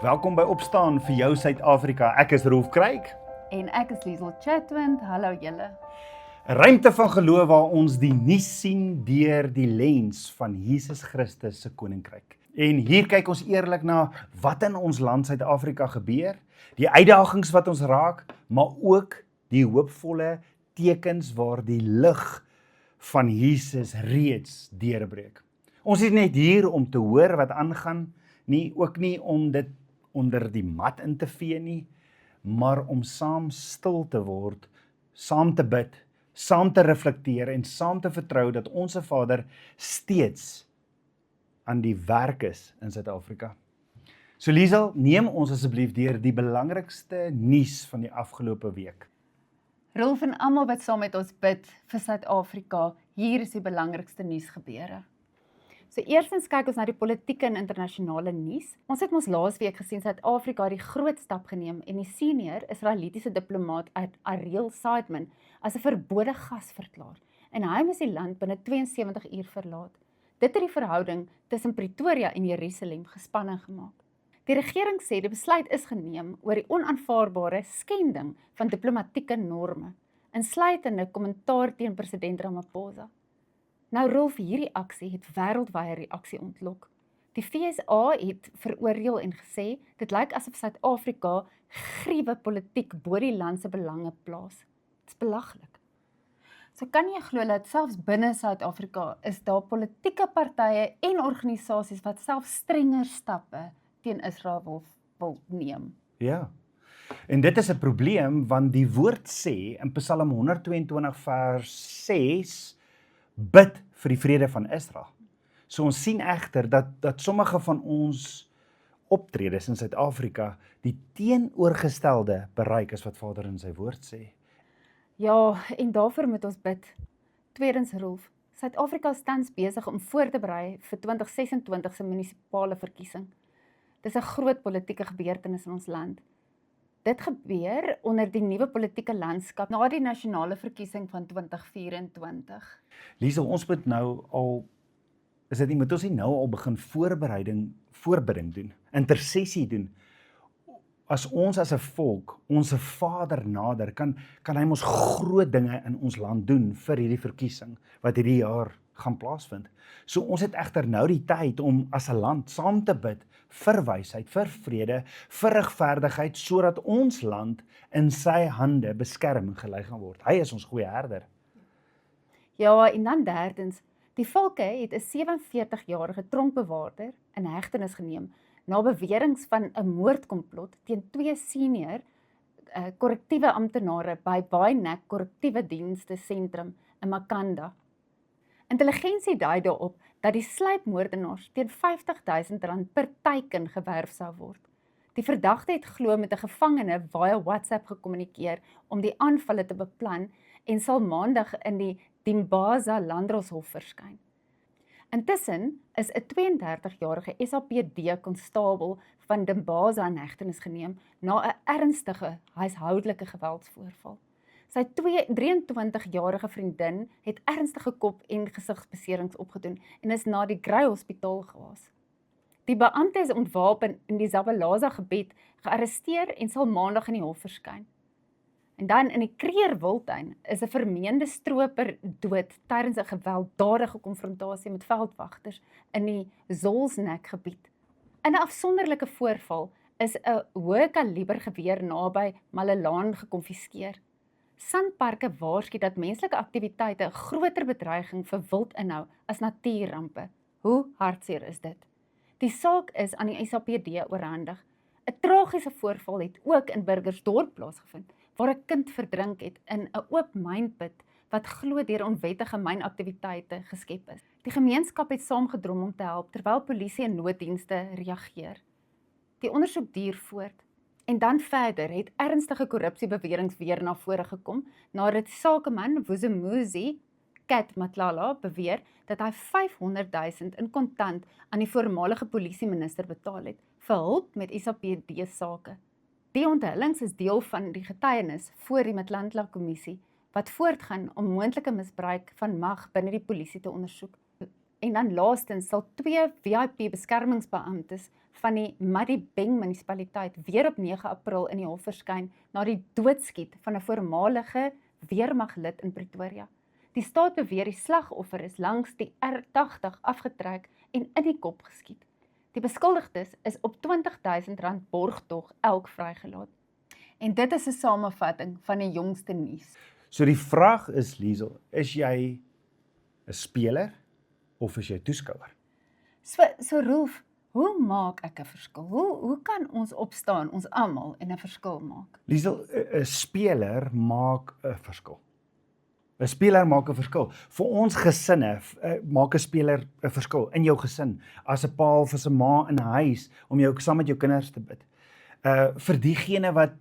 Welkom by Opstaan vir jou Suid-Afrika. Ek is Rolf Kreik. En ek is Liesel Chatwind, hallo julle. 'n Ruimte van geloof waar ons die nuus sien deur die lens van Jesus Christus se koninkryk. En hier kyk ons eerlik na wat in ons land Suid-Afrika gebeur, die uitdagings wat ons raak, maar ook die hoopvolle tekens waar die lig van Jesus reeds deurbreek. Ons is net hier om te hoor wat aangaan, ook nie om dit onder die mat in te vee nie, maar om saam stil te word, saam te bid, saam te reflekteer en saam te vertrou dat ons Vader steeds aan die werk is in Suid-Afrika. So Liesel, neem ons asseblief deur die belangrikste nuus van die afgelope week. Rolf en almal wat saam met ons bid vir Suid-Afrika, hier is die belangrikste nuusgebeure. So eerstens kyk ons na die politieke en internasionale nuus. Ons het ons laasweek gesien Suid-Afrika het die groot stap geneem en die senior Israelitiese diplomaat Ariel Saidman as 'n verbode gas verklaar en hy moes die land binne 72 uur verlaat. Dit het die verhouding tussen Pretoria en Jerusalem gespanne gemaak. Die regering sê die besluit is geneem oor die onaanvaarbare skending van diplomatieke norme, insluitende kommentaar teen president Ramaphosa. Nou Rolf, hierdie aksie het wêreldwye reaksie ontlok. Die FSA het veroordeel en gesê, dit lyk asof Suid-Afrika gruwe politiek bo die land se belange plaas. Dit is belaglik. So kan jy glo dat selfs binne Suid-Afrika is daar politieke partye en organisasies wat self strenger stappe teen Israel wil neem. Ja, en dit is 'n probleem want die woord sê in Psalm 122 vers 6, bid vir die vrede van Israel. So ons sien egter dat sommige van ons optredes in Suid-Afrika die teenoorgestelde bereik as wat Vader in sy woord sê. Ja, en daarvoor moet ons bid. Tweedens Rolf, Suid-Afrika is tans besig om voor te berei vir 2026 se munisipale verkiesing. Dis 'n groot politieke gebeurtenis in ons land. Dit gebeur onder die nuwe politieke landskap na die nasionale verkiesing van 2024. Liesel, ons moet nou al, moet ons nie nou al begin voorbereiding doen, intersessie doen. As ons as 'n volk, ons Vader nader, kan hy mos groot dinge in ons land doen vir hierdie verkiesing, wat hierdie jaar gaan plaasvind. So ons het egter nou die tyd om as 'n land saam te bid vir wysheid, vir vrede, vir regverdigheid, sodat ons land in sy hande beskerm en gelei gaan word. Hy is ons goeie herder. Ja, en dan derdens, die volke het 'n 47-jarige tronkbewaarder in hegtenis geneem na beweringe van 'n moordkomplot teen 2 senior korrektiewe amptenare by Baaienek Korrektiewe Dienste Sentrum in Makanda. Intelligensie dui daarop dat die sluipmoordenaars teen R50.000 per teiken gewerf sou word. Die verdagte het glo met 'n gevangene via WhatsApp gekommunikeer om die aanvalle te beplan en sal maandag in die Dimbaza Landdroshof verskyn. Intussen is 'n 32-jarige SAPD-konstabel van Dimbaza in hegtenis geneem na 'n ernstige huishoudelike geweldsvoorval. Sy 23-jarige vriendin het ernstige kop- en gesigsbeserings opgedoen en is na die Grey Hospitaal gehaas. Die beampte is ontwapen in die Zabalaza gebied gearresteer en sal maandag in die hof verskyn. En dan in die Kruger Wildtuin is 'n vermeende stroper dood tydens 'n gewelddadige konfrontasie met veldwagters in die Zolsnek gebied. In 'n afsonderlike voorval is 'n hoë kaliber geweer naby Malelaan gekonfiskeer. Sanparke waarsku dat menslike aktiwiteite 'n groter bedreiging vir wild inhou as natuurrampe. Hoe hartseer is dit? Die saak is aan die SAPD oorhandig. 'n Tragiese voorval het ook in Burgersdorp plaasgevind, waar 'n kind verdrink het in 'n oop mynput wat glo deur onwettige mynaktiwiteite geskep is. Die gemeenskap het saamgedrom om te help terwyl polisie en nooddienste reageer. Die ondersoek duur voort. En dan verder het ernstige korrupsiebeweringe weer na vore gekom, nadat sakeman Vuzimuzi Kat Matlala beweer dat hy 500.000 in kontant aan die voormalige polisieminister betaal het vir hulp met SAPD-sake. Die onthullings is deel van die getuienis voor die Matlantla-kommissie wat voortgaan om moontlike misbruik van mag binne die polisie te ondersoek. En dan laastens sal 2 VIP beskermingsbeamptes van die Madibeng munisipaliteit weer op 9 April in die hof verskyn na die doodskiet van 'n voormalige weermaglid in Pretoria. Die staat beweer die slagoffer is langs die R80 afgetrek en in die kop geskiet. Die beskuldigdes is op R20.000 borgtog elk vrygelaat. En dit is 'n samevatting van die jongste nuus. So die vraag is, Liesel, is jy 'n speler of is jy toeskouer? So Rolf, hoe maak ek 'n verskil? Hoe kan ons opstaan, ons almal, en 'n verskil maak? Liesel, 'n speler maak 'n verskil. 'n Speler maak 'n verskil. Vir ons gesinne maak 'n speler 'n verskil in jou gesin, as 'n pa of as 'n ma in 'n huis om jou saam met jou kinders te bid. Vir diegene wat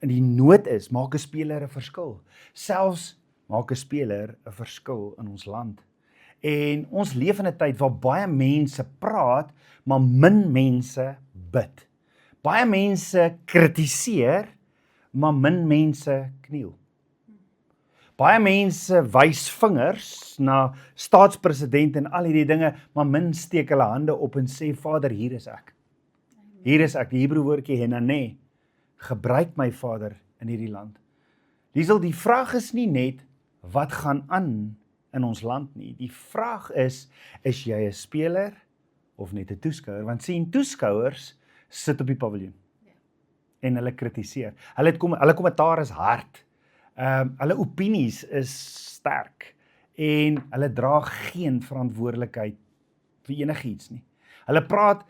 in die nood is, maak 'n speler 'n verskil. Selfs maak 'n speler 'n verskil in ons land. En ons leef in 'n tyd waar baie mense praat, maar min mense bid. Baie mense kritiseer, maar min mense kniel. Baie mense wys vingers na staatspresident en al hierdie dinge, maar min steek hulle hande op en sê, Vader, hier is ek. Hier is ek, die Hebreë woordjie henane. Gebruik my, Vader, in hierdie land. Liesel, die vraag is nie net, wat gaan aan in ons land nie. Die vraag is jy 'n speler of net 'n toeskouer? Want sien, toeskouers sit op die paviljoen en hulle kritiseer. Hulle kommentaar is hard. Hulle opinies is sterk en hulle dra geen verantwoordelikheid vir enigiets nie. Hulle praat,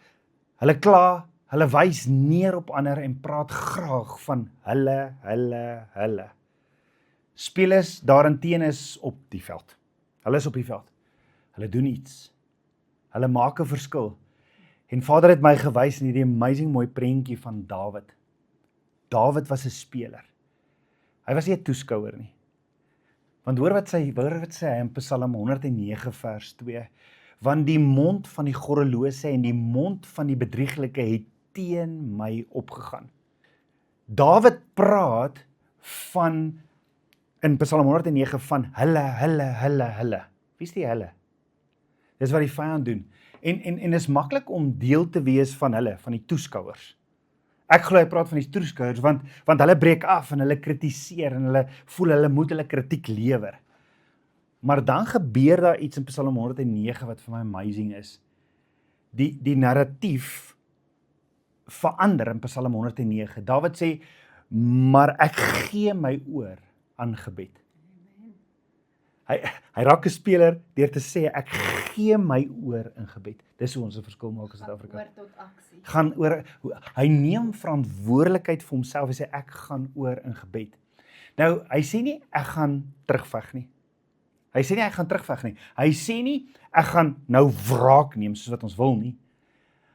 hulle kla, hulle wys neer op ander en praat graag van hulle. Spelers daarenteen is op die veld. Hulle is op die veld. Hulle doen iets. Hulle maak 'n verskil. En Vader het my gewys in hierdie amazing mooi prentjie van Dawid. Dawid was 'n speler. Hy was nie 'n toeskouer nie. Want hoor wat sê hy in Psalm 109 vers 2. Want die mond van die goddelose en die mond van die bedrieglike het teen my opgegaan. Dawid praat van in Psalm 109 van hulle. Wie is die hulle? Dis wat die vyand doen. En is maklik om deel te wees van hulle, van die toeskouers. Ek glo hy praat van die toeskouers, want hulle breek af en hulle kritiseer en hulle voel hulle moet hulle kritiek lewer. Maar dan gebeur daar iets in Psalm 109 wat vir my amazing is. Die narratief verander in Psalm 109. Dawid sê, maar ek gee my oor aan gebed. Hy raak 'n speler deur te sê, ek gee my oor in gebed. Dis hoe ons 'n verskil maak in Suid-Afrika. Oor tot aksie. Gaan oor, hy neem verantwoordelikheid vir homself en sê, ek gaan oor in gebed. Nou, hy sê nie, ek gaan terugveg nie. Hy sê nie, ek gaan terugveg nie. Hy sê nie, ek gaan nou wraak neem, soos wat ons wil nie.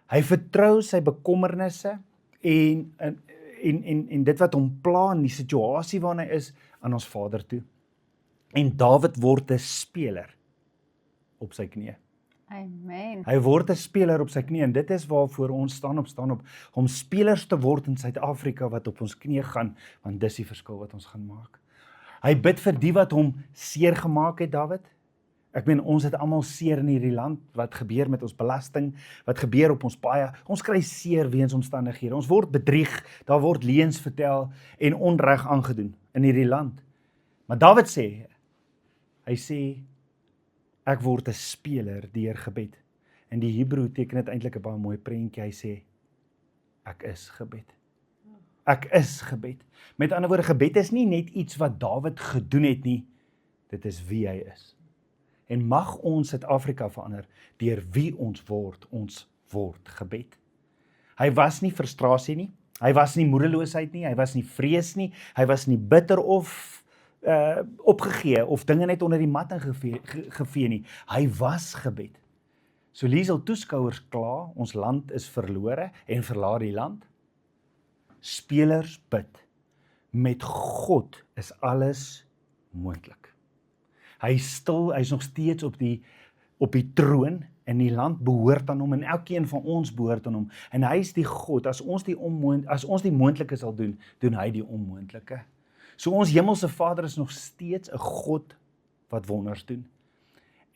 Hy vertrou sy bekommernisse en dit wat hom pla in die situasie waarin hy is, aan ons Vader toe. En Dawid word 'n speler op sy knieë. Amen. Hy word 'n speler op sy knieë en dit is waarvoor ons staan op, om spelers te word in Suid-Afrika wat op ons knieë gaan, want dis die verskil wat ons gaan maak. Hy bid vir die wat hom seer gemaak het, Dawid. Ek meen, ons het almal seer in hierdie land, wat gebeur met ons belasting, wat gebeur op ons paaie, ons kry seer weens omstandighede, ons word bedrieg, daar word leuns vertel en onreg aangedoen in hierdie land. Maar Dawid sê, hy sê, ek word 'n speler deur gebed. En die Hebreë teken dit eintlik 'n baie mooi prentjie, hy sê, ek is gebed. Ek is gebed. Met ander woorde, gebed is nie net iets wat Dawid gedoen het nie, dit is wie hy is. En mag ons Suid-Afrika verander deur wie ons word gebed. Hy was nie frustrasie nie, hy was nie moedeloosheid nie, hy was nie vrees nie, hy was nie bitter of opgegee of dinge net onder die mat ingevee nie. Hy was gebed. So Liesel, toeskouers kla, ons land is verlore en verlaat die land. Spelers bid. Met God is alles moontlik. Hy is nog steeds op die troon en die land behoort aan hom en elkeen van ons behoort aan hom. En hy is die God, as ons die moontlike sal doen, doen hy die onmoontlike. So ons hemelse Vader is nog steeds 'n God wat wonders doen.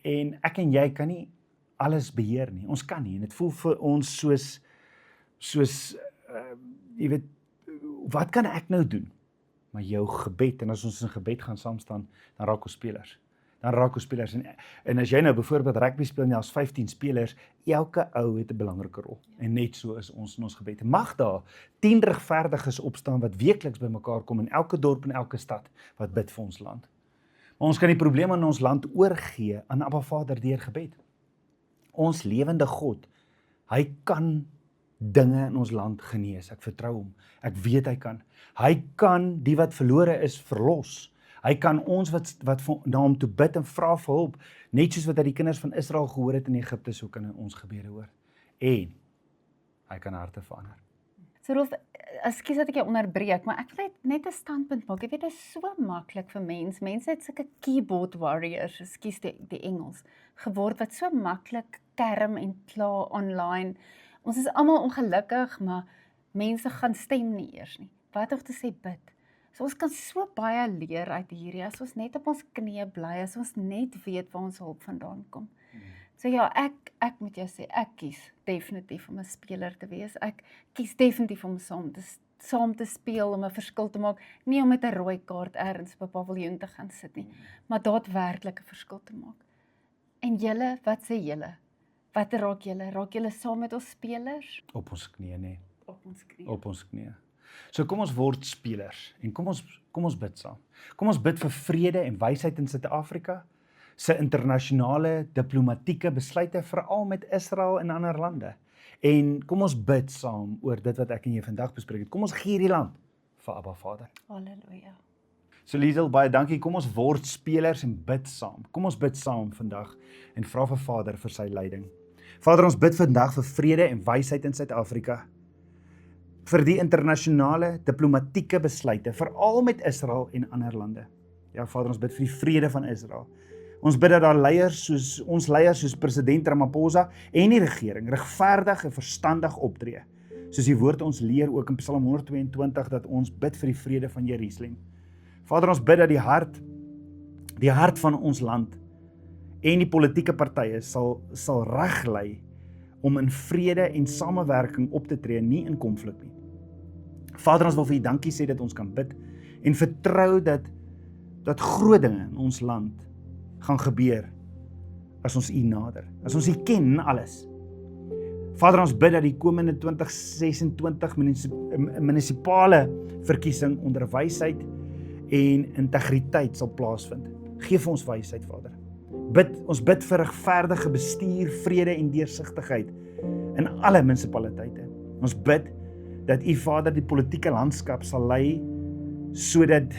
En ek en jy kan nie alles beheer nie. Ons kan nie en dit voel vir ons soos jy weet, wat kan ek nou doen? Maar jou gebed, en as ons in gebed gaan saam staan, dan raak ons spelers. En as jy nou byvoorbeeld rugby speel, en as 15 spelers, elke ou het 'n belangrike rol. En net so is ons in ons gebed. Mag daar 10 regverdiges opstaan wat weekliks bymekaar kom in elke dorp en elke stad wat bid vir ons land. Maar ons kan die probleme in ons land oorgee aan Abba Vader deur gebed. Ons lewende God, hy kan dinge in ons land genees. Ek vertrou hom. Ek weet hy kan. Hy kan die wat verlore is verlos. Hy kan ons wat na hom toe bid en vra vir hulp, net soos wat hy die kinders van Israel gehoor het in Egipte, so kan hy ons gebede hoor. En hy kan harte verander. So Rolf, ekskuus dat ek jou onderbreek, maar ek wil net 'n standpunt maak. Jy weet, dit is so maklik vir mense het sulke keyboard warriors, ekskuus die Engels, geword wat so maklik kerm en kla online. Ons is almal ongelukkig, maar mense gaan stem nie eers nie. Wat om te sê bid. So ons kan so baie leer uit hierdie, as ons net op ons knieë bly, as ons net weet waar ons hulp vandaan kom. So ja, ek moet jou sê, ek kies definitief om 'n speler te wees. Ek kies definitief om saam te speel, om 'n verskil te maak, nie om met 'n rooi kaart ergens op 'n paviljoen te gaan sit nie, maar daadwerklik 'n verskil te maak. En julle, wat sê julle? Wat raak julle? Raak julle saam met ons spelers? Op ons knieë, nee. Op ons knieë. So kom ons word spelers en kom ons bid saam. Kom ons bid vir vrede en wysheid in Suid-Afrika, se internasionale diplomatieke besluite, veral met Israel en ander lande. En kom ons bid saam oor dit wat ek en jy vandag bespreek het. Kom ons gee hierdie land vir Abba Vader. Halleluja. So Liesel, baie dankie. Kom ons word spelers en bid saam. Kom ons bid saam vandag en vra vir Vader vir sy leiding. Vader, ons bid vandag vir vrede en wysheid in Suid-Afrika. Vir die internasionale diplomatieke besluite, veral met Israel en ander lande. Ja, Vader, ons bid vir die vrede van Israel. Ons bid dat daar ons leiers soos president Ramaphosa en die regering regverdig en verstandig optree. Soos die woord ons leer ook in Psalm 122 dat ons bid vir die vrede van Jerusalem. Vader, ons bid dat die hart van ons land en die politieke partye sal reglei om in vrede en samewerking op te tree, nie in konflik nie. Vader, ons wil vir U dankie sê dat ons kan bid en vertrou dat groot dinge in ons land gaan gebeur as ons U nader, as ons U ken in alles. Vader, ons bid dat die komende 2026 munisipale verkiesing onder wysheid en integriteit sal plaasvind. Geef vir ons wysheid, Vader. Ons bid vir regverdige bestuur, vrede en deursigtigheid in alle munisipaliteite. Ons bid dat U, Vader, die politieke landskap sal lei sodat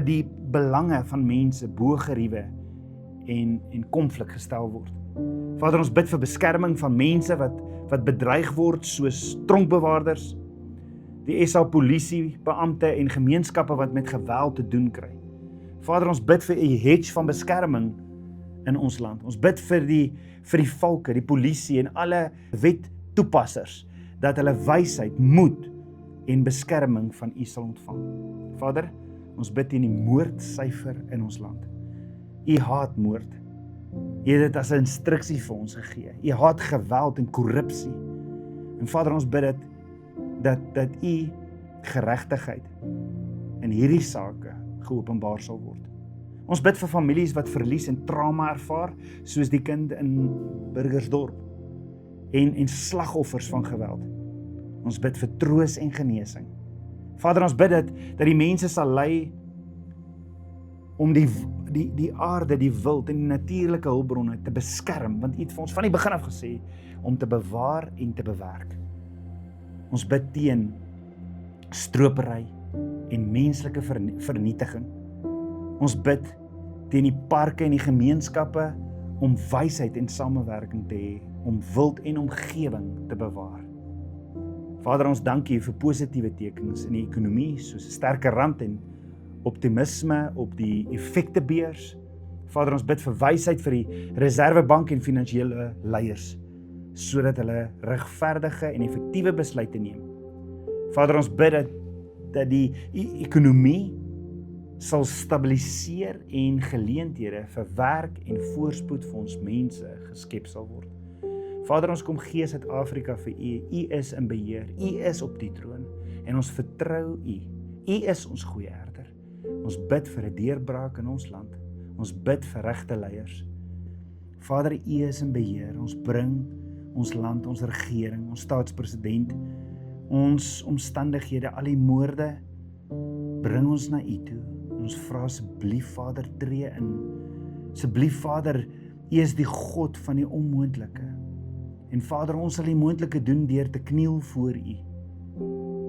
die belange van mense bo geriewe en konflik gestel word. Vader, ons bid vir beskerming van mense wat bedreig word, soos tronkbewaarders, die SA polisie, beampte en gemeenskappe wat met geweld te doen kry. Vader, ons bid vir 'n hedge van beskerming in ons land. Ons bid vir die valke, die polisie en alle wettoepassers, dat hulle wysheid, moed en beskerming van U sal ontvang. Vader, ons bid teen die moordsyfer in ons land. U haat moord. U het dit as 'n instruksie vir ons gegee. U haat geweld en korrupsie. En Vader, ons bid dat U geregtigheid in hierdie sake geopenbaar sal word. Ons bid vir families wat verlies en trauma ervaar, soos die kind in Burgersdorp en slagoffers van geweld. Ons bid vir troos en genesing. Vader, ons bid dat die mense sal lei om die aarde, die wild en die natuurlike hulpbronne te beskerm, want U het vir ons van die begin af gesê om te bewaar en te bewerk. Ons bid teen stropery en menslike vernietiging. Ons bid teen die parke en die gemeenskappe om wysheid en samewerking te hê, om wild en omgewing te bewaar. Vader, ons dank U vir positiewe tekens in die ekonomie, soos 'n sterker rand en optimisme op die effektebeurs. Vader, ons bid vir wysheid vir die Reserwebank en finansiële leiers, sodat hulle regverdige en effektiewe besluite neem. Vader, ons bid dat die ekonomie sal stabiliseer en geleenthede vir werk en voorspoed vir ons mense geskep sal word. Vader, ons kom gee Suid-Afrika vir U. U is in beheer. U is op die troon en ons vertrou U. U is ons goeie herder. Ons bid vir 'n deurbraak in ons land. Ons bid vir regte leiers. Vader, U is in beheer. Ons bring ons land, ons regering, ons staatspresident, ons omstandighede, al die moorde, bring ons na U toe. En ons vra asseblief, Vader, tree in. Asseblief, Vader, U is die God van die onmoontlike. En Vader, ons sal die moontlike doen deur te kniel voor U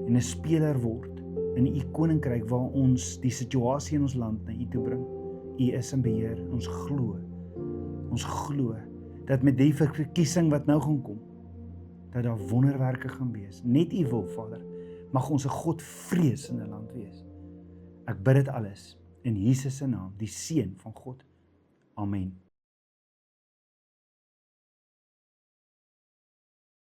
en 'n speler word in U koninkryk waar ons die situasie in ons land na U toe bring. U is in beheer. Ons glo dat met die verkiesing wat nou gaan kom, dat daar wonderwerke gaan wees. Net U wil, Vader, mag ons 'n Godvreesende land wees. Ek bid dit alles in Jesus se naam, die Seun van God. Amen.